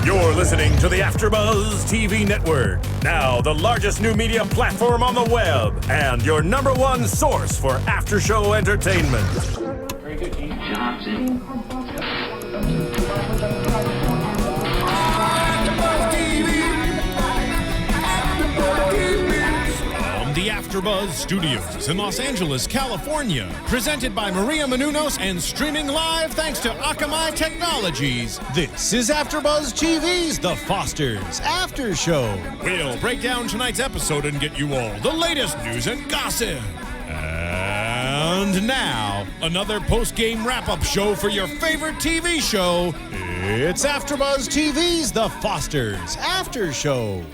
You're listening to the AFTERBUZZ TV network, now the largest new media platform on the web, and your #1 source for after-show entertainment. Very good, Johnson. The AFTERBUZZ Studios in Los Angeles, California. Presented by Maria Menounos and streaming live thanks to Akamai Technologies. This is AFTERBUZZ TV's The Fosters After Show. We'll break down tonight's episode and get you all the latest news and gossip. And now, another post-game wrap-up show for your favorite TV show. It's AFTERBUZZ TV's The Fosters After Show.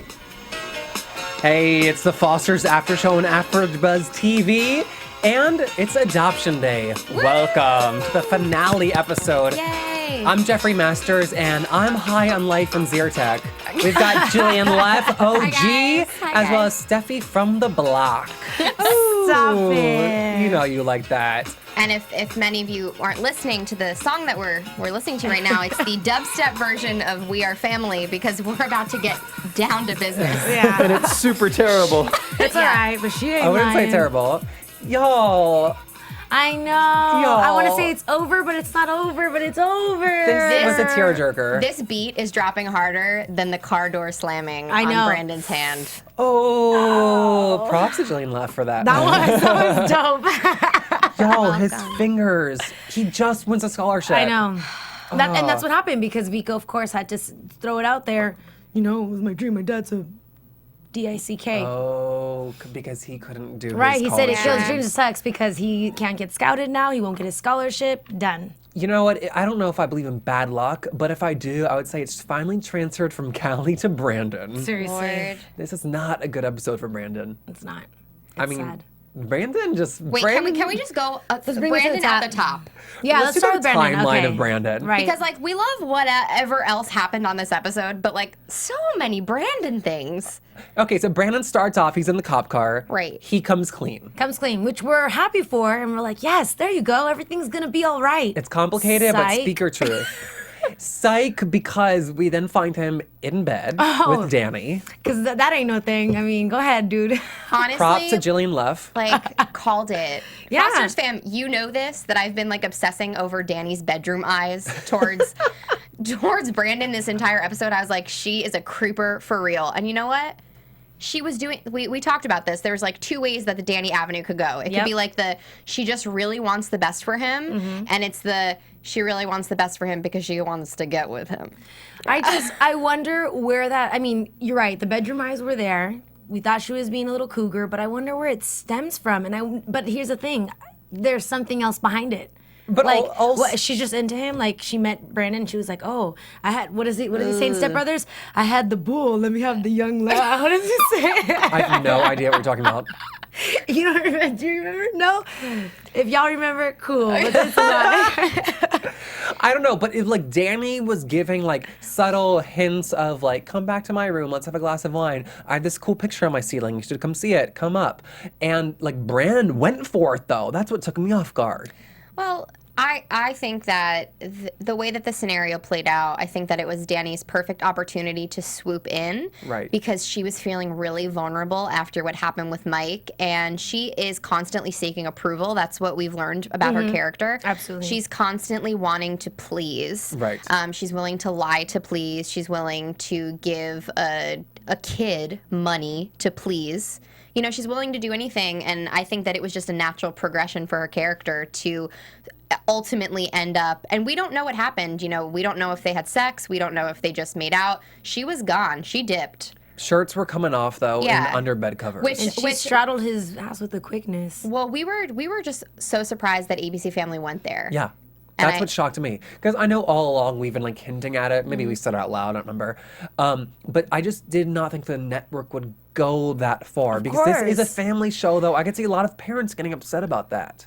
Hey, it's the Fosters After Show on AFTERBUZZ TV, and it's Adoption Day. Woo! Welcome to the finale episode. Yay! I'm Jeffrey Masters, and I'm high on life from Zyrtec. We've got Jillian Leff, OG, Hi, as well as Steffi from the block. Stop it. You know you like that. And if many of you aren't listening to the song that we're listening to right now, it's the dubstep version of We Are Family, because we're about to get down to business. Yeah. And it's super terrible. It's alright, but she ain't I wouldn't say lying. terrible. Y'all. I know. I want to say it's over, but it's not over, but it's over. This was a tearjerker. This beat is dropping harder than the car door slamming I know. on Brandon's hand. Oh, props to Jillian Leff for that. That was dope. Y'all, his fingers. He just wins a scholarship. I know. And that's what happened, because Vico, of course, had to throw it out there. You know, it was my dream. My dad's a DICK. Oh, because he couldn't do Right, his he said his scholarship. dreams sucks because he can't get scouted now. He won't get his scholarship. Done. You know what? I don't know if I believe in bad luck, but if I do, I would say it's finally transferred from Callie to Brandon. Seriously. Lord. This is not a good episode for Brandon. It's not. I mean, sad. Brandon just... Wait, Brandon, can we just go Let's bring it to the Brandon at top. the top? Yeah, Let's let's do start the with Brandon. timeline Okay. of Brandon. Right. Because, like, we love whatever else happened on this episode, but, like, so many Brandon things. Okay, so Brandon starts off, he's in the cop car. Right. He comes clean. Comes clean, which we're happy for, and we're like, yes, there you go. Everything's going to be all right. It's complicated, but Psych. speaker truth. Psych, because we then find him in bed with Dani. Because that ain't no thing. I mean, go ahead, dude. Honestly, Props to Jillian Leff. like, called it. Yeah. Fosters fam, you know this, that I've been, like, obsessing over Dani's bedroom eyes towards Brandon this entire episode. I was like, she is a creeper for real. And you know what? She was doing, we talked about this. There was like two ways that the Dani avenue could go. It could be like she just really wants the best for him. And it's she really wants the best for him because she wants to get with him. I wonder where I mean, you're right. The bedroom eyes were there. We thought she was being a little cougar, but I wonder where it stems from. But here's the thing. There's something else behind it. But like, also, what, she's just into him. Like, she met Brandon, and she was like, "Oh, I had what does he say in Step Brothers? I had the bull. Let me have the young lad." What does he say? I have no idea what we're talking about. You don't remember? Do you remember? No. If y'all remember, cool. But that's not. I don't know, but if like Dani was giving like subtle hints of like, come back to my room, let's have a glass of wine. I have this cool picture on my ceiling. You should come see it. Come up. And like Brandon went for it though. That's what took me off guard. Well, I think that the way that the scenario played out, I think that it was Dani's perfect opportunity to swoop in. Right. Because she was feeling really vulnerable after what happened with Mike, and she is constantly seeking approval. That's what we've learned about her character. Absolutely. She's constantly wanting to please. Right. She's willing to lie to please. She's willing to give a kid money to please. You know, she's willing to do anything, and I think that it was just a natural progression for her character to ultimately end up, and we don't know what happened. You know, we don't know if they had sex. We don't know if they just made out. She was gone. She dipped. Shirts were coming off though in under bed covers. And she straddled his ass with a quickness. Well, we were just so surprised that ABC Family went there. Yeah. That's what shocked me. Because I know all along we've been like hinting at it. Maybe we said it out loud, I don't remember. But I just did not think the network would go that far. Because this is a family show though. I could see a lot of parents getting upset about that.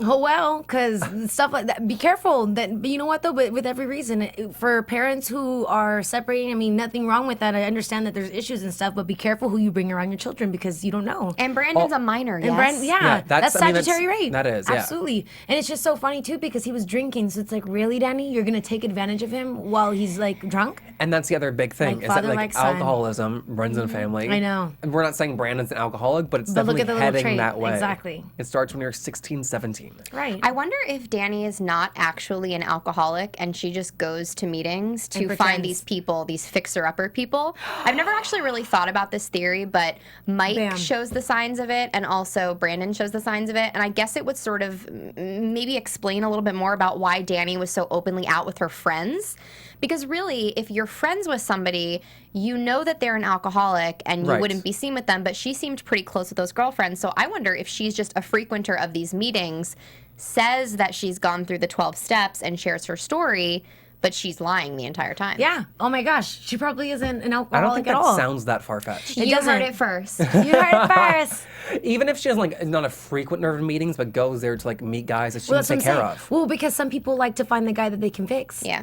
Oh, well, because stuff like that. Be careful. But you know what, though? But with every reason, for parents who are separating, I mean, nothing wrong with that. I understand that there's issues and stuff, but be careful who you bring around your children because you don't know. And Brandon's a minor, yes. And that's I mean, statutory rape. That is, yeah. Absolutely. And it's just so funny, too, because he was drinking. So it's like, really, Dani? You're going to take advantage of him while he's, like, drunk? And that's the other big thing, Like is that, father, like, like son. alcoholism runs in the family. I know. And we're not saying Brandon's an alcoholic, but it's But look definitely at the little heading trait. that way. Exactly. It starts when you're 16, 17. Right. I wonder if Dani is not actually an alcoholic and she just goes to meetings to And find pretends. these people, these fixer-upper people. I've never actually really thought about this theory, but Mike Bam. shows the signs of it and also Brandon shows the signs of it. And I guess it would sort of maybe explain a little bit more about why Dani was so openly out with her friends. Because really, if you're friends with somebody, you know that they're an alcoholic and you Right. wouldn't be seen with them, but she seemed pretty close with those girlfriends. So I wonder if she's just a frequenter of these meetings, says that she's gone through the 12 steps and shares her story, but she's lying the entire time. Yeah. Oh, my gosh. She probably isn't an I don't alcoholic think at that all. sounds that far-fetched. It You doesn't. heard it first. You heard it first. Even if she doesn't, like, is not a frequent of meetings, but goes there to, like, meet guys that she Well, can that's what take I'm care saying. of. Well, because some people like to find the guy that they can fix. Yeah.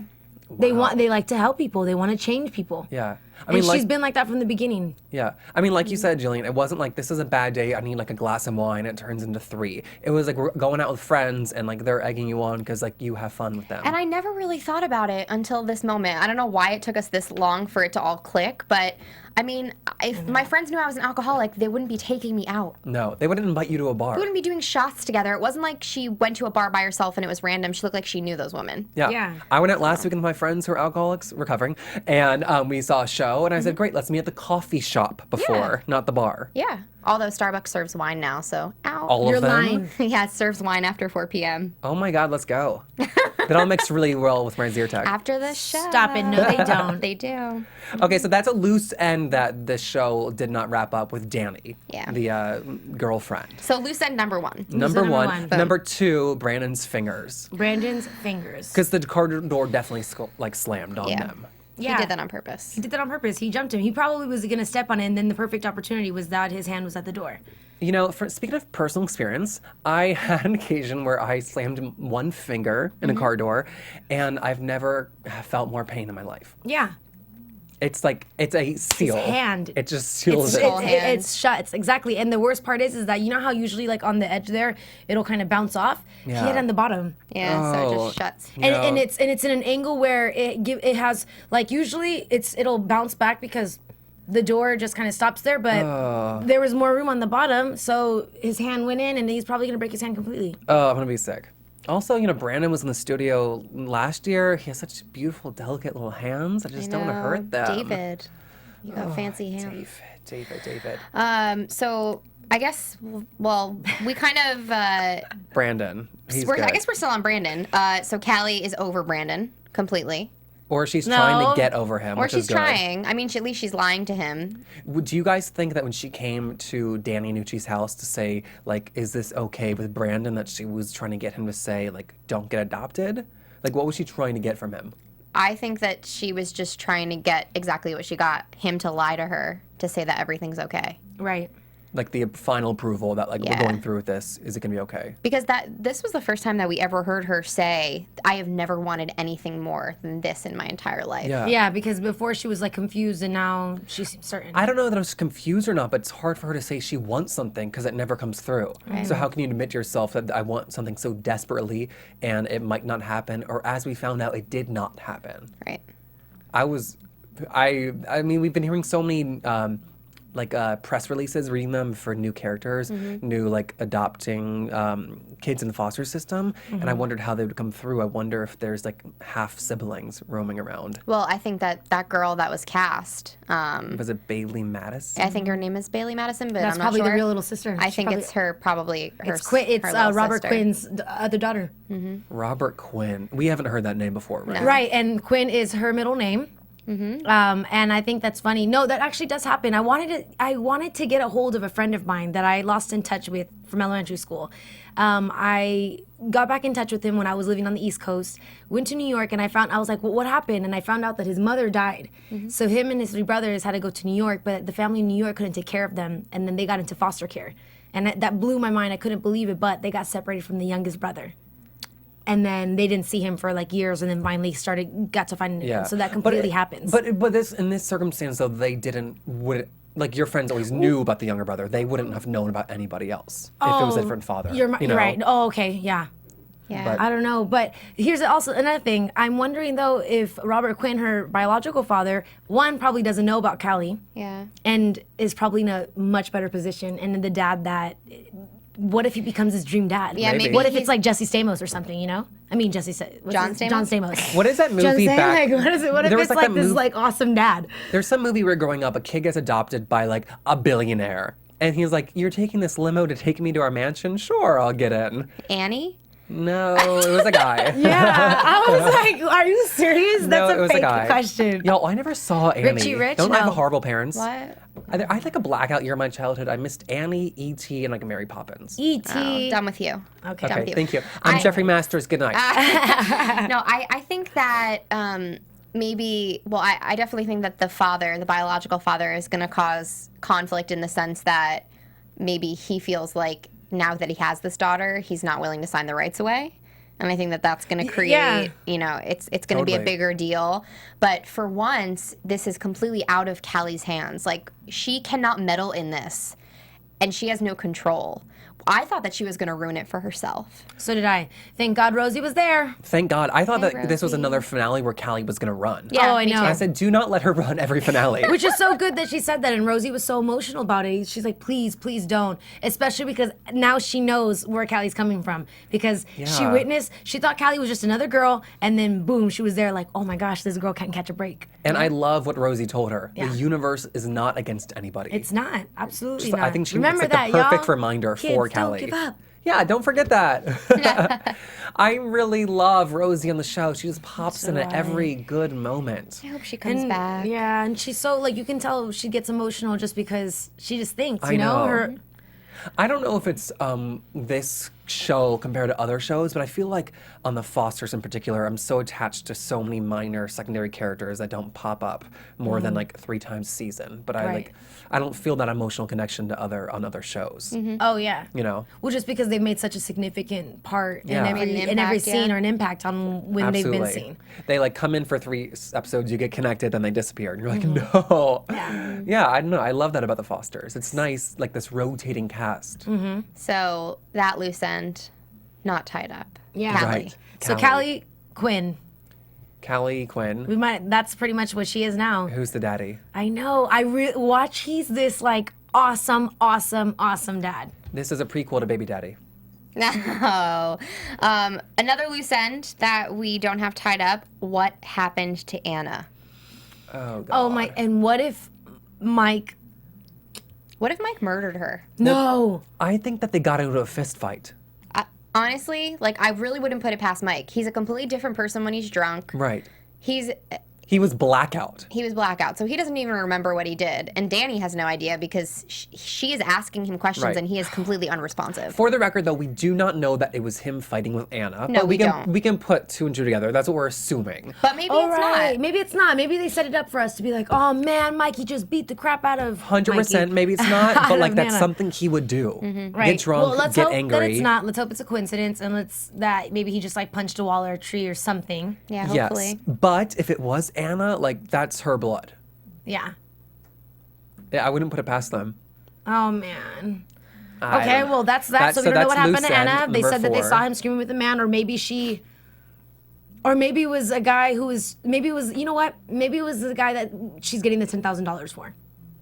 They like to help people. They want to change people. Yeah. I And mean, she's like, been like that from the beginning. yeah. I mean, like you said, Jillian, it wasn't like this is a bad day. I need like a glass of wine. It turns into 3. It was like we're going out with friends and like they're egging you on because like you have fun with them. And I never really thought about it until this moment. I don't know why it took us this long for it to all click, but I mean, if my friends knew I was an alcoholic, they wouldn't be taking me out. No, they wouldn't invite you to a bar. We wouldn't be doing shots together. It wasn't like she went to a bar by herself and it was random. She looked like she knew those women. Yeah. Yeah. I went out last weekend with my friends who are alcoholics, recovering, and we saw a show, and I said, great, let's meet at the coffee shop before, not the bar. Yeah. Although Starbucks serves wine now, so ow. All You're of them? lying. Yeah, it serves wine after 4 p.m. Oh my God, let's go. That all mixed really well with my Zyrtec. After the show. Stop it. No, they don't. They do. Okay, so that's a loose end that this show did not wrap up with Dani, Yeah. the girlfriend. So loose end number 1. Number number one. one. Number 2, Brandon's fingers. Brandon's fingers. Because the car door definitely like slammed on Yeah. them. Yeah. He did that on purpose. He did that on purpose. He jumped him. He probably was going to step on it, and then the perfect opportunity was that his hand was at the door. You know, speaking of personal experience, I had an occasion where I slammed one finger in a car door, and I've never felt more pain in my life. Yeah. It's like, it's a seal. hand. It just seals it. Whole hand. It's shut. It's exactly. And the worst part is that you know how usually like on the edge there, it'll kind of bounce off. Yeah. He had it on the bottom. Yeah, so it Oh. just shuts. And No. it's in an angle where it has like usually it'll bounce back because the door just kind of stops there, but there was more room on the bottom, so his hand went in, and he's probably gonna break his hand completely. Oh, I'm gonna be sick. Also, you know, Brandon was in the studio last year. He has such beautiful, delicate little hands. I just don't want to hurt them. David. You got fancy hands. David. So I guess, well, we kind of, Brandon. He's I good. guess we're still on Brandon. So Callie is over Brandon completely. Or she's trying No. to get over him, Or which is she's good. trying. I mean, at least she's lying to him. Do you guys think that when she came to Dani Nucci's house to say, like, is this okay with Brandon, that she was trying to get him to say, like, don't get adopted? Like, what was she trying to get from him? I think that she was just trying to get exactly what she got, him to lie to her, to say that everything's okay. Right. Like, the final approval that, like, Yeah. we're going through with this. Is it going to be okay? Because this was the first time that we ever heard her say, I have never wanted anything more than this in my entire life. Yeah. Yeah, because before she was like confused, and now she's certain. I don't know that I was confused or not, but it's hard for her to say she wants something because it never comes through. So how can you admit to yourself that I want something so desperately and it might not happen, or as we found out, it did not happen? Right. I mean, we've been hearing so many press releases, reading them for new characters, new like adopting kids in the foster system, and I wondered how they would come through. I wonder if there's like half siblings roaming around. Well, I think that girl that was cast, Was it Bailey Madison? I think her name is Bailey Madison, but That's I'm not probably sure. the real little sister. I She's think probably- it's her, probably her. It's Quinn. It's her little Robert sister. Quinn's other daughter. Robert Quinn. We haven't heard that name before, right? No. Right, and Quinn is her middle name. And I think that's funny. No, that actually does happen. I wanted to get a hold of a friend of mine that I lost in touch with from elementary school. I got back in touch with him when I was living on the East Coast. Went to New York, and I was like, well, what happened? And I found out that his mother died. So him and his 3 brothers had to go to New York, but the family in New York couldn't take care of them, and then they got into foster care. And that blew my mind. I couldn't believe it, but they got separated from the youngest brother. And then they didn't see him for like years, and then finally got to find him again. So that completely happens. But in this circumstance, though, they wouldn't, like your friends always knew about the younger brother. They wouldn't have known about anybody else if it was a different father. You're right. Oh, okay, yeah. Yeah. I don't know, but here's also another thing. I'm wondering though if Robert Quinn, her biological father, one probably doesn't know about Callie. Yeah. And is probably in a much better position, and then the dad that. What if he becomes his dream dad? Yeah, maybe What if it's like Jesse Stamos or something, you know? I mean, John Stamos? John Stamos. What is that movie back? Like, what if it's like this like awesome dad? There's some movie where growing up, a kid gets adopted by like a billionaire. And he's like, you're taking this limo to take me to our mansion? Sure, I'll get in. Annie? No, it was a guy. Yeah, I was like, are you serious? That's it was a fake guy. question. Y'all, I never saw Annie. Richie Rich? Don't I No. have horrible parents? What? I had like a blackout year in my childhood. I missed Annie, E.T., and like Mary Poppins. E.T. Done with you. Okay. Done with Okay, thank you. I'm Jeffrey Masters. Good night. No, I think that maybe, well, I definitely think that the biological father, is going to cause conflict in the sense that maybe he feels like now that he has this daughter, he's not willing to sign the rights away. And I think that that's going to create, it's going to be a Totally. bigger deal. But for once, this is completely out of Callie's hands. Like, she cannot meddle in this, and she has no control. I thought that she was going to ruin it for herself. So did I. Thank God Rosie was there. Thank God. I thought Hey, that this was Rosie. another finale where Callie was going to run. Yeah, Oh, I me know. too. I said, do not let her run every finale. Which is so good that she said that, and Rosie was so emotional about it. She's like, please, please don't. Especially because now she knows where Callie's coming from. Because she Yeah. she thought Callie was just another girl, and then boom, she was there like, oh my gosh, this girl can't catch a break. And I love what Rosie told her. Yeah. The universe is not against anybody. It's not. Absolutely Just- not. I think it's Remember like that, the perfect y'all. reminder Kids, for don't Callie. give up. Yeah, don't forget that. I really love Rosie on the show. She just pops in at every good moment. I hope she comes back. Yeah, and she's so like you can tell she gets emotional just because she just thinks, I you know, know. her. I don't know if it's this show compared to other shows, but I feel like on the Fosters in particular, I'm so attached to so many minor secondary characters that don't pop up more than like 3 times a season. But Right. I don't feel that emotional connection to other shows. Oh yeah. You know? Well, just because they've made such a significant part Yeah. in every An in every impact, scene yeah. or an impact on when they've been seen. They like come in for 3 episodes, you get connected, then they disappear, and you're like, no. Yeah, I don't know. I love that about the Fosters. It's nice, like this rotating cast. So that loose end, not tied up. Yeah. Callie. Right. So Callie. Callie Quinn, Callie Quinn. that's pretty much what she is now. Who's the daddy? I know. Watch. He's this like awesome dad. This is a prequel to Baby Daddy. No. Another loose end that we don't have tied up. What happened to Anna? Oh, God. Oh my! And what if Mike? What if Mike murdered her? No. I think that they got into a fist fight. Honestly, like, I really wouldn't put it past Mike. He's a completely different person when he's drunk. Right. He was blackout. He was blackout, so he doesn't even remember what he did. And Dani has no idea because she is asking him questions Right. and he is completely unresponsive. For the record, though, we do not know that it was him fighting with Anna. No, but we can, don't. We can put 2 and 2 together. That's what we're assuming. But maybe All it's right. not. Maybe it's not. Maybe they set it up for us to be like, oh man, Mikey just beat the crap out of 100%. Mikey. Maybe it's not. Out But like of that's Nana. something he would do. Right. Get drunk, well, let's get hope angry. that it's not. Let's hope it's a coincidence, and that maybe he just like punched a wall or a tree or something. Yeah, hopefully. Yes. But if it was Anna, like that's her blood. Yeah. Yeah, I wouldn't put it past them. Oh man. I Okay, don't- well that's that. So we don't know that's what happened loose to end, Anna. They number said that they 4. saw him screaming with a man, or maybe it was a guy who was. Maybe it was. You know what? Maybe it was the guy that she's getting the $10,000 for.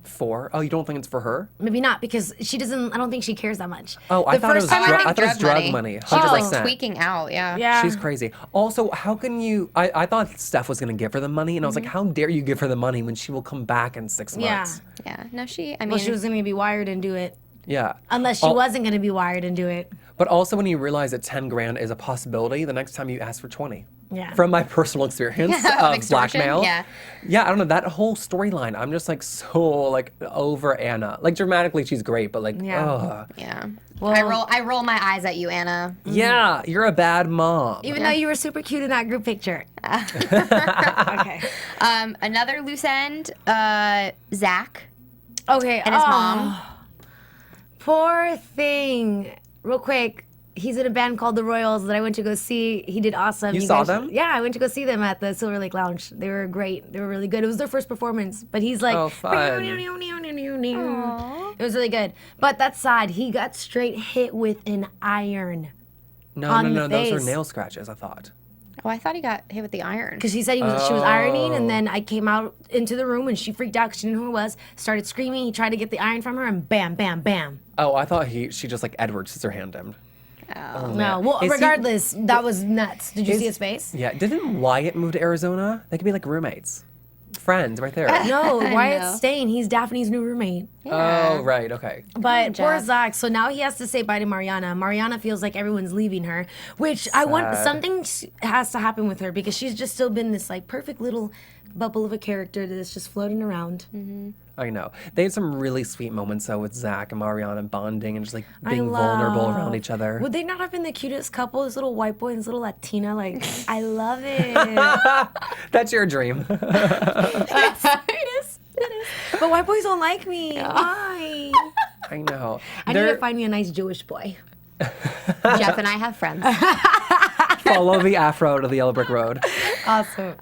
4? Oh, you don't think it's for her? Maybe not because she doesn't. I don't think she cares that much. Oh, I thought it was time drug, around- I thought it was drug drug money. money. She was like 100%. tweaking out, yeah. Yeah. She's crazy. Also, how can you? I thought Steph was going to give her the money, and I was like, how dare you give her the money when she will come back in 6 Yeah. months? Yeah. No, I mean, Well, she was going to be wired and do it. Yeah. Unless she Al- wasn't going to be wired and do it. But also, when you realize that 10 grand is a possibility, the next time you ask for 20. Yeah. From my personal experience Of of extortion, blackmail. yeah. Yeah, I don't know. That whole storyline, I'm just like so like over Anna. Like dramatically, she's great, but like, Yeah. ugh. yeah. Well- I roll my eyes at you, Anna. Yeah, you're a bad mom. Even though you were super cute in that group picture. Okay. Another loose end, Zach Okay. and his mom. Poor thing. Real quick, he's in a band called the Royals that I went to go see. He did awesome. You saw them? Yeah, I went to go see them at the Silver Lake Lounge. They were great. They were really good. It was their first performance, but he's like, Oh, fun. It was really good. But that's sad. He got straight hit with an iron. on the Those are face. nail scratches, I thought. Oh, I thought he got hit with the iron. Because she said she was ironing, and then I came out into the room, and she freaked out because she didn't know who it was. Started screaming. He tried to get the iron from her, and bam, bam, bam. Oh, I thought she just like Edward Scissorhand him. Oh. No, well, Is he- regardless, that was nuts. Did you see his face? Yeah, didn't Wyatt move to Arizona? They could be like roommates. Friends right there. No, Wyatt's No. staying. He's Daphne's new roommate. Oh, right, okay. But poor Jeff. Zach. So now he has to say bye to Mariana. Mariana feels like everyone's leaving her, which I want Sad. something has to happen with her because she's just still been this like perfect little bubble of a character that's just floating around. I know. They had some really sweet moments though with Zach and Mariana bonding and just like I being vulnerable love- around each other. Would they not have been the cutest couple? This little white boy and this little Latina, like I love it. That's your dream. It is. But white boys don't like me. Why? I know. I need to find me a nice Jewish boy. Jeff and I have friends. Follow the afro to the yellow brick road. Awesome.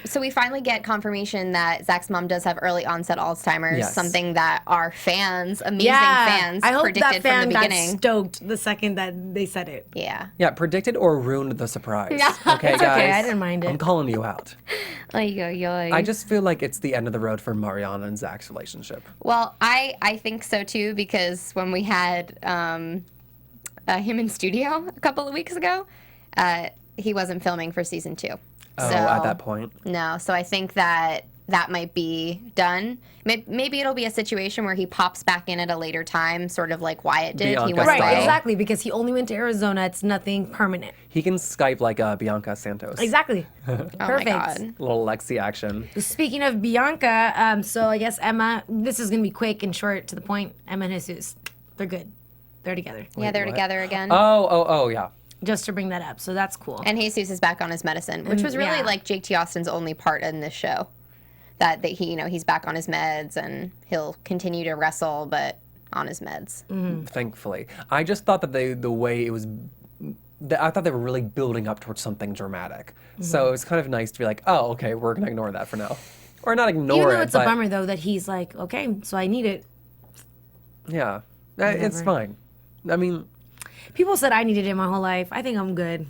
So we finally get confirmation that Zach's mom does have early onset Alzheimer's, Yes. something that our fans, amazing fans, I hope predicted that fan from the got beginning. stoked the second that they said it. Yeah. Yeah, predicted or ruined the surprise. No, Okay, it's guys. okay, I didn't mind it. I'm calling you out. Oy, oy, oy. I just feel like it's the end of the road for Mariana and Zach's relationship. Well, I think so too, because when we had him in studio a couple of weeks ago, he wasn't filming for season 2. Oh, So- at that point. No, so I think that might be done. Maybe it'll be a situation where he pops back in at a later time, sort of like Wyatt did. Bianca He went Right, away. exactly, because he only went to Arizona. It's nothing permanent. He can Skype like Bianca Santos. Exactly. Oh Perfect. my God. Little Lexi action. Speaking of Bianca, so I guess Emma, this is going to be quick and short to the point. Emma and Jesus, they're good. They're together. Yeah, they're what? together again. Oh, yeah. Just to bring that up. So that's cool. And Jesus is back on his medicine, which was really yeah. like Jake T. Austin's only part in this show. That he, he's back on his meds and he'll continue to wrestle, but on his meds. Thankfully. I just thought that the way it was, I thought they were really building up towards something dramatic. So it was kind of nice to be like, oh, okay, we're going to ignore that for now. Or not ignore Even it, though it's but a bummer, though, that he's like, okay, so I need it. yeah, it's fine. I mean, People said I needed it my whole life. I think I'm good.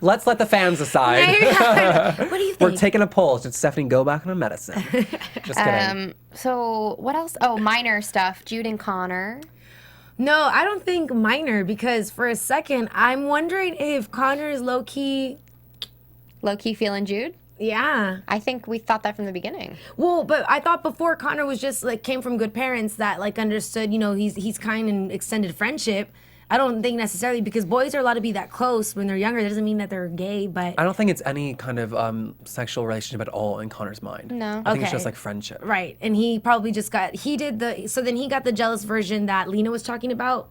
let's let the fans decide. What do you think? We're taking a poll. Should Stephanie go back on her medicine? Just kidding. So what else? Oh, minor stuff. Jude and Connor. No, I don't think minor because for a second, I'm wondering if Connor is low key. Low key feeling Jude. Yeah. I think we thought that from the beginning. Well, but I thought before Connor was just like came from good parents that like understood, he's kind and extended friendship. I don't think necessarily because boys are allowed to be that close when they're younger. That doesn't mean that they're gay, but I don't think it's any kind of sexual relationship at all in Connor's mind. No. I think it's Okay. just like friendship. right. And he probably just then he got the jealous version that Lena was talking about,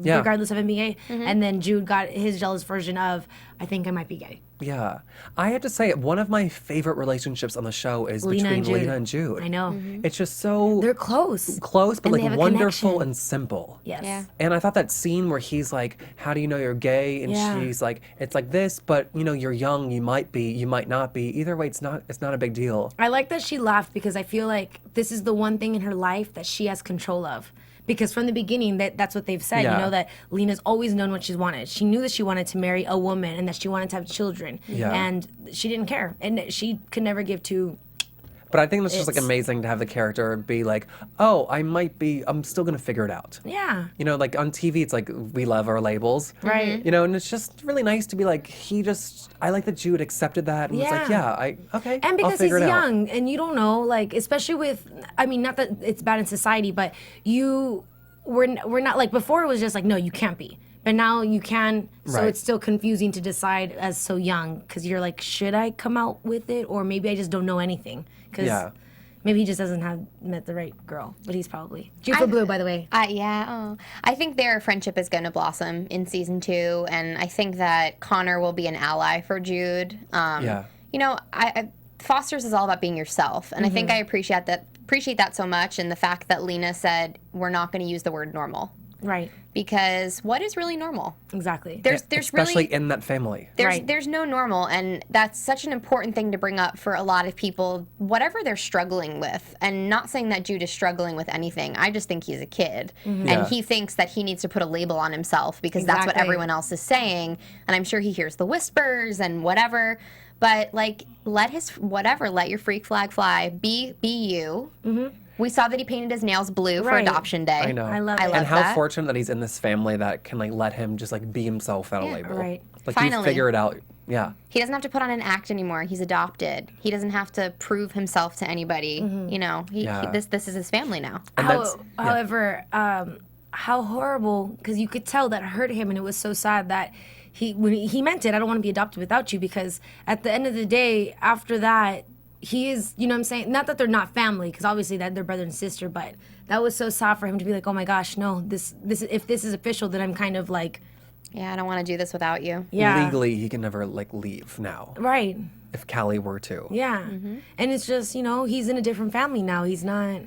Yeah. regardless of him being gay. And then Jude got his jealous version of, I think I might be gay. Yeah. I have to say, one of my favorite relationships on the show is Lena between and Jude. Lena and Jude. I know. It's just so They're close. close, but And they like have a wonderful connection. and simple. Yes. Yeah. And I thought that scene where he's like, how do you know you're gay? And Yeah. she's like, it's like this, but you're young, you might be, you might not be. Either way, it's not a big deal. I like that she laughed because I feel like this is the one thing in her life that she has control of. Because from the beginning, that's what they've said. Yeah. That Lena's always known what she's wanted. She knew that she wanted to marry a woman and that she wanted to have children. Yeah. And she didn't care. And she could never give two. But I think that's just like It's- amazing to have the character be like, oh, I'm still gonna figure it out. Yeah. Like on TV, it's like we love our labels, Right. And it's just really nice to be like, I like that Jude accepted that and was like, Yeah. okay, And because I'll figure he's it out. young and you don't know, like, especially with, I mean, not that it's bad in society, but we're not, like, before it was just like, no, you can't be. But now you can, so Right. it's still confusing to decide as so young because you're like, should I come out with it or maybe I just don't know anything? Because Yeah. maybe he just doesn't have met the right girl, but he's probably. Jude for Blue, by the way. Yeah. Oh. I think their friendship is going to blossom in season 2, and I think that Connor will be an ally for Jude. Yeah. Fosters is all about being yourself, and I think I appreciate appreciate that so much, and the fact that Lena said we're not going to use the word normal. Right. Because what is really normal? Exactly. There's Especially really, in that family. there's no normal, and that's such an important thing to bring up for a lot of people, whatever they're struggling with. And not saying that Jude is struggling with anything. I just think he's a kid, and he thinks that he needs to put a label on himself because that's what everyone else is saying. And I'm sure he hears the whispers and whatever. But like, let your freak flag fly. Be you. We saw that he painted his nails blue for adoption day. I know. I love it. And how that. fortunate that he's in this family that can like let him just like be himself without a label. Right. Like Finally. you figure it out. Yeah. He doesn't have to put on an act anymore. He's adopted. He doesn't have to prove himself to anybody. You know, this is his family now. However, how horrible, because you could tell that hurt him, and it was so sad that when he meant it. I don't want to be adopted without you, because at the end of the day, after that, he is, you know what I'm saying? Not that they're not family, because obviously that they're brother and sister, but that was so sad for him to be like, oh my gosh, no, this if this is official, then I'm kind of like, Yeah, I don't want to do this without you. yeah. Legally, he can never like leave now. Right. If Callie were to. Yeah. And it's just, you know, he's in a different family now. He's not.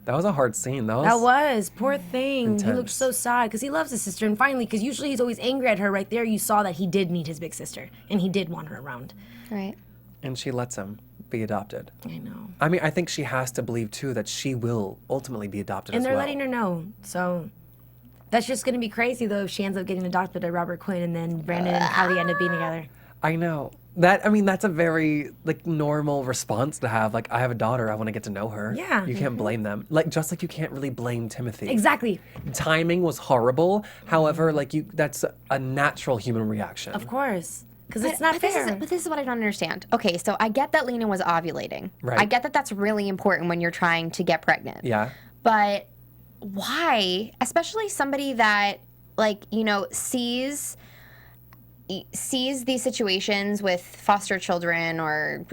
That was a hard scene. That Was poor thing. He looked intense. so sad because he loves his sister, and finally, because usually he's always angry at her. Right there, you saw that he did need his big sister, and he did want her around. Right. And she lets him be adopted. I know. I mean, I think she has to believe too that she will ultimately be adopted And as they're well. letting her know. So that's just gonna be crazy though if she ends up getting adopted by Robert Quinn, and then Brandon and Callie end up being together. I know. That's a very like normal response to have. Like, I have a daughter, I want to get to know her. Yeah. You can't blame them. Like, just like you can't really blame Timothy. Exactly. Timing was horrible. However, that's a natural human reaction. Of course. Because it's not fair. But this is what I don't understand. Okay, so I get that Lena was ovulating. Right. I get that that's really important when you're trying to get pregnant. Yeah. But why, especially somebody that, like, you know, sees these situations with foster children or,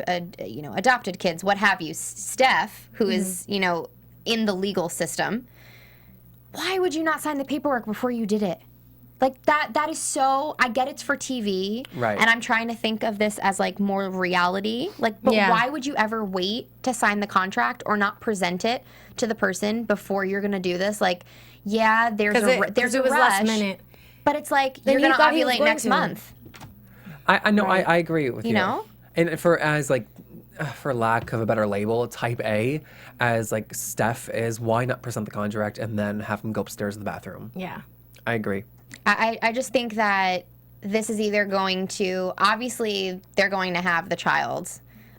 you know, adopted kids, what have you, Steph, who is, you know, in the legal system, why would you not sign the paperwork before you did it? Like, that is so, I get it's for TV. Right. And I'm trying to think of this as, like, more reality. Like, but Yeah. why would you ever wait to sign the contract or not present it to the person before you're going to do this? Like, yeah, there's a was rush. last minute. But it's like, Then you're you going to thought he was ovulate going next to. month. I know. I agree with you. You know? And for lack of a better label, type A, as like Steph is, why not present the contract and then have him go upstairs to the bathroom? Yeah. I agree. I just think that this is either going to, obviously, they're going to have the child.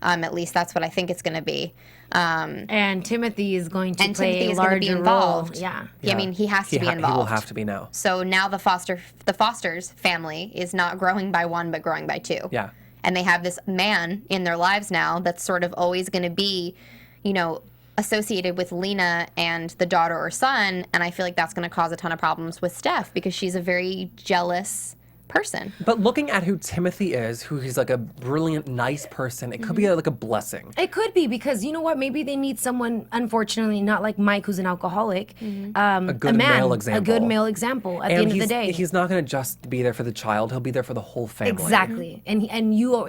At least that's what I think it's going to be. And Timothy is going to And play Timothy a is going to be larger involved. role. Yeah. I mean, he has to be involved. He will have to be now. So now the Foster's family is not growing by one, but growing by two. Yeah. And they have this man in their lives now that's sort of always going to be, you know, associated with Lena and the daughter or son. And I feel like that's going to cause a ton of problems with Steph because she's a very jealous person. But looking at who Timothy is, who he's like a brilliant, nice person, it could be like a blessing. It could be, because you know what? Maybe they need someone, unfortunately, not like Mike, who's an alcoholic. A good man, male example. A good male example at the end of the day. He's not going to just be there for the child. He'll be there for the whole family. Exactly. And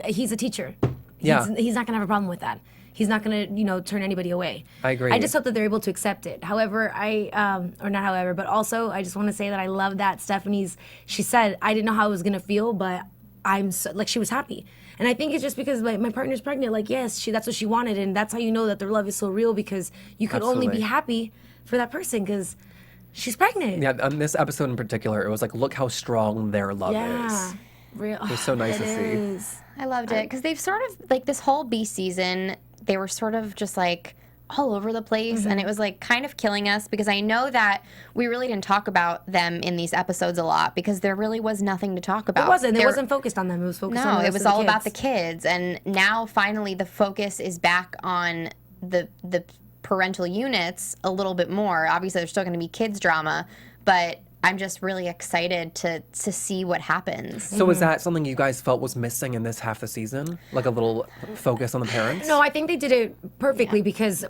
he's a teacher. Yeah. He's not going to have a problem with that. He's not going to, you know, turn anybody away. I agree. I just hope that they're able to accept it. However, but also I just want to say that I love that she said, I didn't know how I was going to feel, but I'm so, like, she was happy. And I think it's just because my partner's pregnant. Like, yes, that's what she wanted. And that's how you know that their love is so real, because you could only be Absolutely. happy for that person because she's pregnant. Yeah, on this episode in particular, it was like, look how strong their love Yeah. is. Real. It was so nice to see. Is. I loved it because they've sort of, like, this whole B season, they were sort of just like all over the place, and it was like kind of killing us because I know that we really didn't talk about them in these episodes a lot because there really was nothing to talk about. It wasn't. It wasn't focused on them. It was focused on No, the it rest was of the all about the kids. kids, and now finally the focus is back on the parental units a little bit more. Obviously, there's still going to be kids drama, but I'm just really excited to see what happens. So is that something you guys felt was missing in this half the season? Like a little focus on the parents? No, I think they did it perfectly because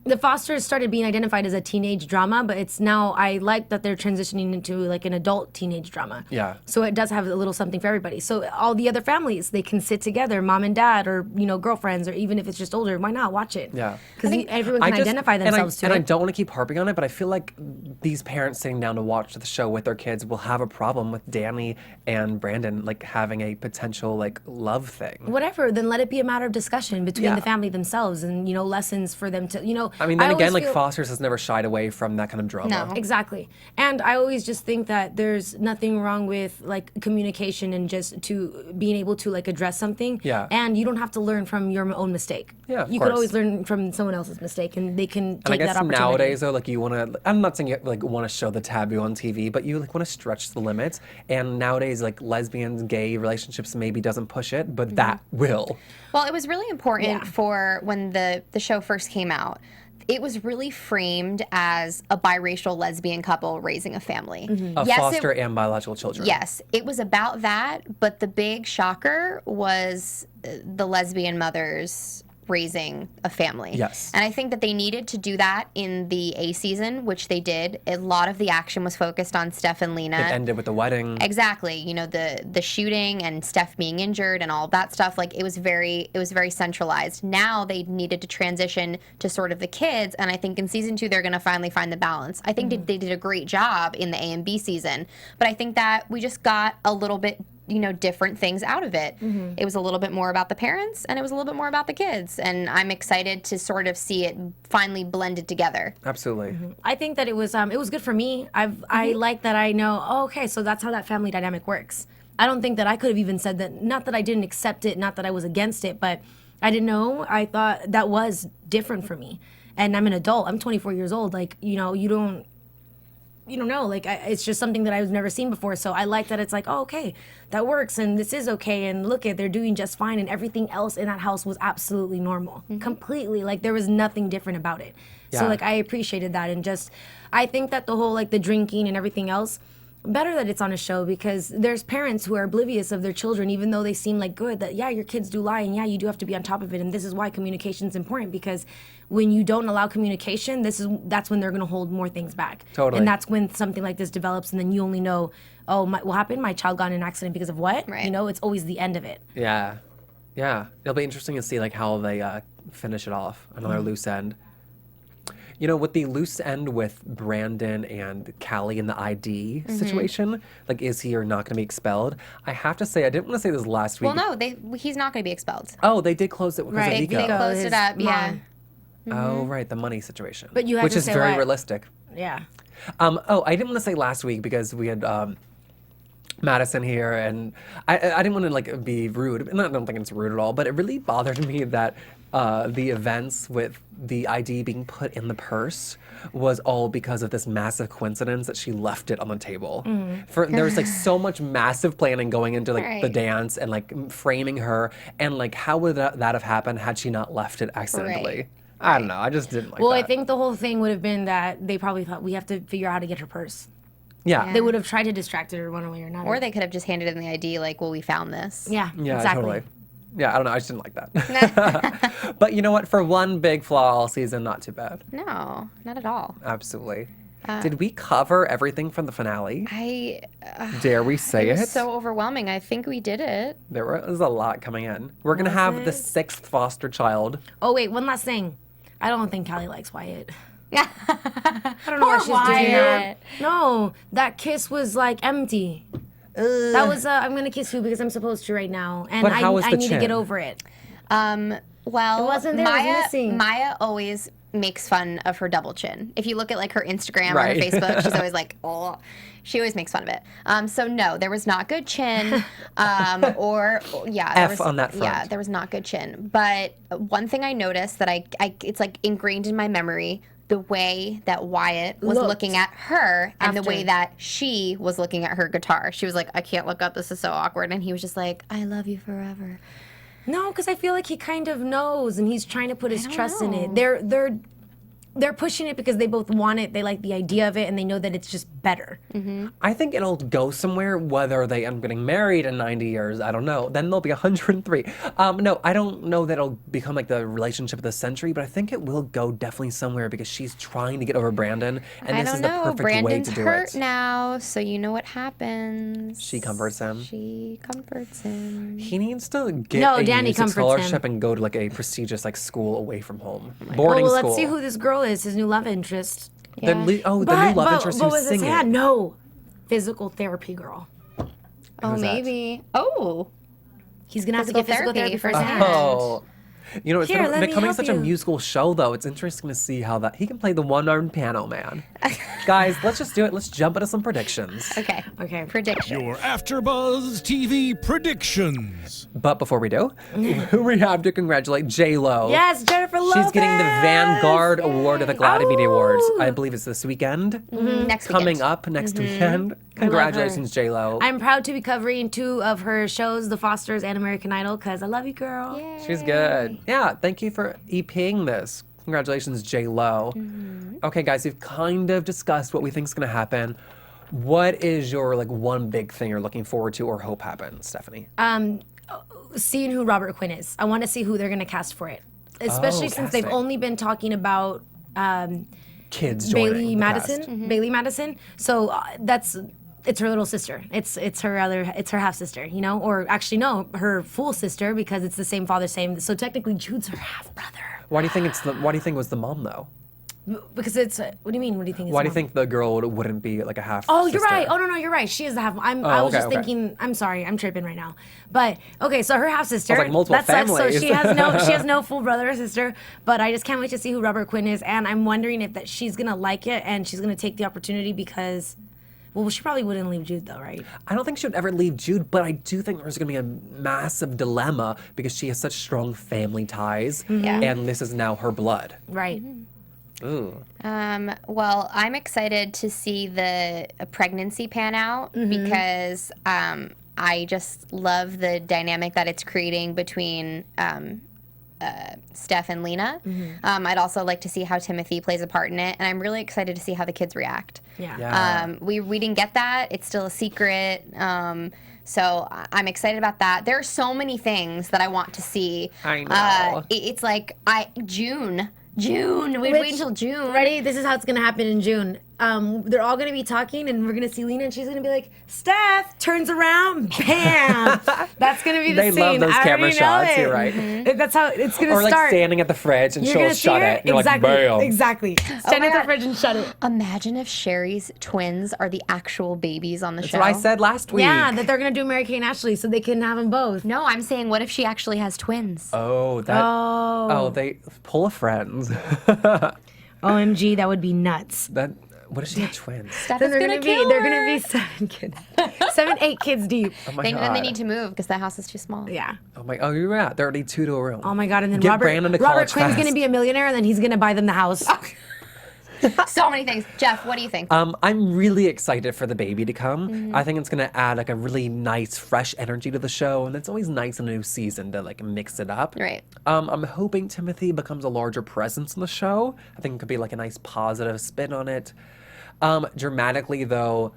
The Fosters started being identified as a teenage drama, but it's now, I like that they're transitioning into like an adult teenage drama. Yeah. So it does have a little something for everybody. So all the other families, they can sit together, mom and dad, or, you know, girlfriends, or even if it's just older, why not watch it? Yeah. Because everyone can identify themselves to and it. I don't want to keep harping on it, but I feel like these parents sitting down to watch the show with their kids will have a problem with Dani and Brandon like having a potential like love thing. Whatever, then let it be a matter of discussion between Yeah. the family themselves, and, you know, lessons for them to, you know. I mean, then again, always like feel- Foster's has never shied away from that kind of drama. No. Exactly. And I always just think that there's nothing wrong with like communication and just to being able to like address something. Yeah. And you don't have to learn from your own mistake. Yeah, of You course. could always learn from someone else's mistake, and they can And I take guess that opportunity. nowadays, though, like you want to, I'm not saying you like want to show the taboo on TV, but you like want to stretch the limits. And nowadays, like lesbians, gay relationships maybe doesn't push it, but that will. Well, it was really important Yeah. for when the show first came out. It was really framed as a biracial lesbian couple raising a family. A Yes, foster and biological children. Yes, it was about that, but the big shocker was the lesbian mothers raising a family. Yes. And I think that they needed to do that in the A season, which they did. A lot of the action was focused on Steph and Lena. It ended with the wedding. Exactly. You know, the shooting and Steph being injured and all of that stuff, like it was very centralized. Now they needed to transition to sort of the kids, and I think in season 2 they're going to finally find the balance. I think they did a great job in the A and B season, but I think that we just got a little bit, you know, different things out of it. It was a little bit more about the parents, and it was a little bit more about the kids, and I'm excited to sort of see it finally blended together. Absolutely. I think that it was good for me. I like that I know, oh, okay, so that's how that family dynamic works. I don't think that I could have even said that, not that I didn't accept it, not that I was against it, but I didn't know. I thought that was different for me. And I'm an adult. I'm 24 years old. Like, you know, you don't know. Like, it's just something that I've never seen before. So I like that it's like, oh, okay, that works, and this is okay, and look at, they're doing just fine, and everything else in that house was absolutely normal. Completely. Like, there was nothing different about it. So, Yeah. like, I appreciated that. And just, I think that the whole, like, the drinking and everything else, better that it's on a show, because there's parents who are oblivious of their children, even though they seem like good, that yeah, your kids do lie, and yeah, you do have to be on top of it, and this is why communication is important, because when you don't allow communication, that's when they're going to hold more things back. Totally. And that's when something like this develops, and then you only know, oh, what happened? My child got in an accident because of what? Right. You know, it's always the end of it. Yeah. Yeah. It'll be interesting to see like how they finish it off. Another loose end. You know, with the loose end with Brandon and Callie in the ID situation, like, is he or not going to be expelled? I have to say, I didn't want to say this last week. Well, no, he's not going to be expelled. Oh, they did close it because Right. of They Nico. closed his it up, yeah. mom. Oh, right, the money situation. But you had which to is say very what? realistic. Yeah. Oh, I didn't want to say last week because we had Madison here, and I didn't want to like be rude. And I don't think it's rude at all, but it really bothered me that the events with the ID being put in the purse was all because of this massive coincidence that she left it on the table. There was like so much massive planning going into like the Right. dance and like framing her, and like how would that have happened had she not left it accidentally? Right. I don't know. I just didn't like Well, that. I think the whole thing would have been that they probably thought we have to figure out how to get her purse. yeah. They would have tried to distract her one way or another. Or they could have just handed in the ID, like, well, we found this. Yeah, Yeah, exactly. totally. Yeah, I don't know. I just didn't like that. But you know what? For one big flaw all season, not too bad. No, not at all. Absolutely. Did we cover everything from the finale? I Dare we say it it? was so overwhelming. I think we did it. There was a lot coming in. We're going to have the 6th foster child. Oh, wait, one last thing. I don't think Callie likes Wyatt. I don't know why she's doing that. No, that kiss was like empty. That was I'm gonna kiss you because I'm supposed to right now, and But how was I the need to chin? get over it. Well, It wasn't there, it was Maya, missing. Maya always makes fun of her double chin. If you look at like her Instagram or Right. her Facebook, she's always like, oh, she always makes fun of it. So no, there was not good chin, or yeah, there F was, on that Yeah, front. there was not good chin. But one thing I noticed that I it's like ingrained in my memory. The way that Wyatt was Looked. looking at her and the After. way that she was looking at her guitar. She was like, I can't look up. This is so awkward. And he was just like, I love you forever. No, because I feel like he kind of knows, and he's trying to put his don't trust in know. it. they're pushing it because they both want it. They like the idea of it, and they know that it's just better. I think it'll go somewhere, whether they end up getting married in 90 years, I don't know. Then they'll be 103. No, I don't know that it'll become like the relationship of the century, but I think it will go definitely somewhere because she's trying to get over Brandon, and I this don't is know. the perfect Brandon's way to do hurt it. now, so you know what happens. She comforts him. She comforts him. He needs to get No, a Dani music comforts scholarship him. and go to like a prestigious like school away from home. Oh, Boarding well, school. let's see who this girl is, his new love interest. The new love interest but who's was it singing. sad? No. Physical therapy girl. Oh, Who's that? maybe. Oh. He's gonna have to get physical therapy for his hand. Oh. You know, it's Here, let me becoming help such a you. musical show, though. It's interesting to see how that he can play the one-armed piano man. Guys, let's just do it. Let's jump into some predictions. Okay. Okay. Prediction. Your AfterBuzz TV predictions. But before we do, we have to congratulate J-Lo. Yes, Jennifer Lopez. She's getting the Vanguard Award at the Gladdy Media Awards. Oh. I believe it's this weekend. Next Coming weekend. up next weekend. Congratulations, J-Lo. I'm proud to be covering 2 of her shows, The Fosters and American Idol, because I love you, girl. She's good. Yeah, thank you for EPing this. Congratulations, J-Lo. Okay, guys, we've kind of discussed what we think is going to happen. What is your like one big thing you're looking forward to or hope happens, Stephanie? Seeing who Robert Quinn is. I want to see who they're going to cast for it. Especially since they've casting. only been talking about Kids joining Bailey the Madison. cast. Bailey Madison. So it's her little sister. It's her half sister, you know, or actually no, her full sister because it's the same father, same. So technically, Jude's her half brother. Why do you think it was the mom though? Because it's what do you mean? What do you think? Why do you think the girl wouldn't be like a half? Oh, you're sister? right. Oh no, you're right. She is the half. I was okay, just okay. thinking. I'm sorry. I'm tripping right now. But okay, so her half sister. like multiple that sucks. So families. she has no full brother or sister. But I just can't wait to see who Robert Quinn is, and I'm wondering if that she's gonna like it and she's gonna take the opportunity because. Well, she probably wouldn't leave Jude though, right? I don't think she would ever leave Jude, but I do think there's going to be a massive dilemma because she has such strong family ties, Yeah. and this is now her blood. Right. Ooh. Well, I'm excited to see the pregnancy pan out because I just love the dynamic that it's creating between Steph and Lena. I'd also like to see how Timothy plays a part in it, and I'm really excited to see how the kids react. Yeah. We didn't get that. It's still a secret. So I'm excited about that. There are so many things that I want to see. I know. It's like June. We wait until June. Ready? This is how it's gonna happen in June. They're all gonna be talking, and we're gonna see Lena, and she's gonna be like, "Steph," turns around, bam. That's gonna be the They scene. love those I camera already know shots. it. You're right. That's how it's gonna Or like start. standing at the fridge and You're she'll gonna see shut her? it. And you're Exactly. like, bam. Exactly. Stand my at the God. fridge and shut it. Imagine if Sherry's twins are the actual babies on the show. That's what I said last week. Yeah, that they're gonna do Mary Kay and Ashley, so they can have them both. No, I'm saying, what if she actually has twins? Oh, that. Oh, they pull a friends. OMG, that would be nuts. That. What if she had twins? Steph Then is they're gonna gonna kill be her. 7 kids, 8 kids deep. Oh my Then god. they need to move because the house is too small. Yeah. Oh, you're right. They're already 2 to a room. Oh my god, and then Get Robert Brandon to college Quinn's fast. gonna be a millionaire, and then he's gonna buy them the house. So many things. Jeff, what do you think? I'm really excited for the baby to come. I think it's gonna add like a really nice, fresh energy to the show, and it's always nice in a new season to like mix it up. Right. I'm hoping Timothy becomes a larger presence in the show. I think it could be like a nice positive spin on it. Dramatically though,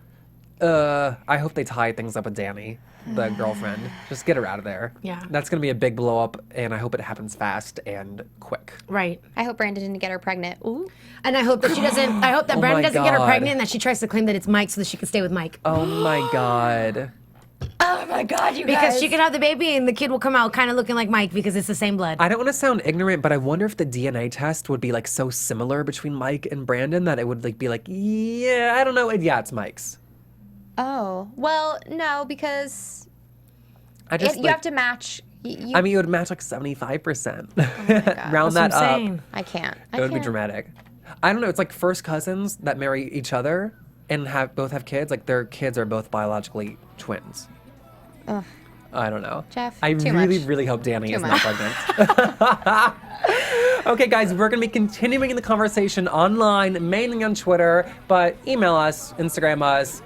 I hope they tie things up with Dani, the girlfriend. Just get her out of there. Yeah. That's gonna be a big blow up, and I hope it happens fast and quick. Right. I hope Brandon didn't get her pregnant. Ooh. And I hope that she doesn't. I hope that Oh Brandon my doesn't get her God. pregnant, and that she tries to claim that it's Mike so that she can stay with Mike. Oh my god. Oh my God, you Because she could have the baby, and the kid will come out kind of looking like Mike because it's the same blood. I don't want to sound ignorant, but I wonder if the DNA test would be like so similar between Mike and Brandon that it would like be like, yeah, I don't know, yeah, it's Mike's. Oh. Well, no, because You you have to match. I mean, it would match like 75%. God. Round That's that what I'm up. saying. I can't. It would be dramatic. I don't know. It's like first cousins that marry each other and both have kids. Like their kids are both biologically twins. Ugh. I don't know. Jeff, I too really, much. really hope Dani is not much. pregnant. Okay, guys, we're going to be continuing the conversation online, mainly on Twitter, but email us, Instagram us,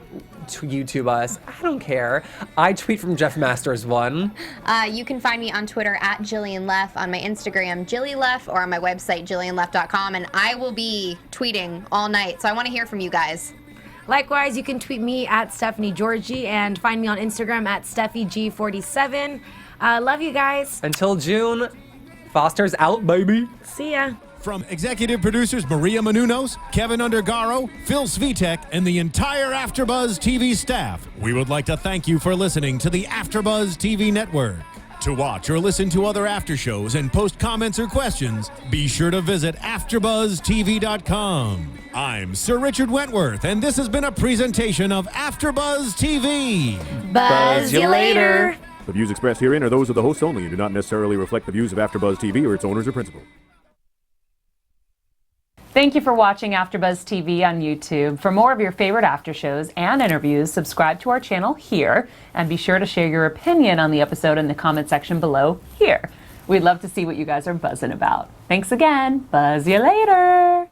YouTube us. I don't care. I tweet from Jeff Masters 1. You can find me on Twitter at Jillian Leff, on my Instagram, JillyLeff, or on my website, JillianLeff.com. And I will be tweeting all night, so I want to hear from you guys. Likewise, you can tweet me at Stephanie Giorgi and find me on Instagram at SteffiG47. Love you guys. Until June, Foster's out, baby. See ya. From executive producers Maria Menounos, Kevin Undergaro, Phil Svitek, and the entire AfterBuzz TV staff, we would like to thank you for listening to the AfterBuzz TV network. To watch or listen to other after shows and post comments or questions, be sure to visit AfterBuzzTV.com. I'm Sir Richard Wentworth, and this has been a presentation of AfterBuzz TV. Buzz you later. The views expressed herein are those of the hosts only and do not necessarily reflect the views of AfterBuzz TV or its owners or principals. Thank you for watching AfterBuzz TV on YouTube. For more of your favorite after shows and interviews, subscribe to our channel here, and be sure to share your opinion on the episode in the comment section below here. We'd love to see what you guys are buzzing about. Thanks again. Buzz you later.